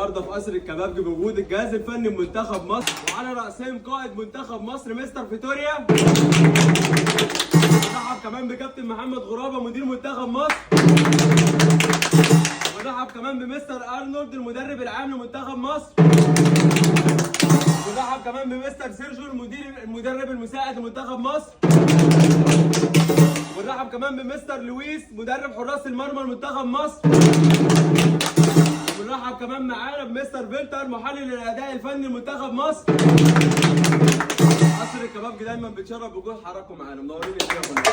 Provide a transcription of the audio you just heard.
النهارده في قصر الكبابجي بوجود الجهاز الفني لمنتخب مصر، وعلى رأسهم قائد منتخب مصر مستر فيتوريا. ونرحب كمان بكابتن محمد غرابه مدير منتخب مصر. ونرحب كمان بمستر ارنولد المدرب العام لمنتخب مصر. ونرحب كمان بمستر سيرجيو المدرب المساعد لمنتخب مصر. ونرحب كمان بمستر لويس مدرب حراس المرمى لمنتخب مصر. ونرحب كمان معانا بمستر فيلتر محلل الاداء الفني لمنتخب مصر. قصر الكبابجي دايما بتشرف بوجود حضراتكم معانا، منورين يا شباب.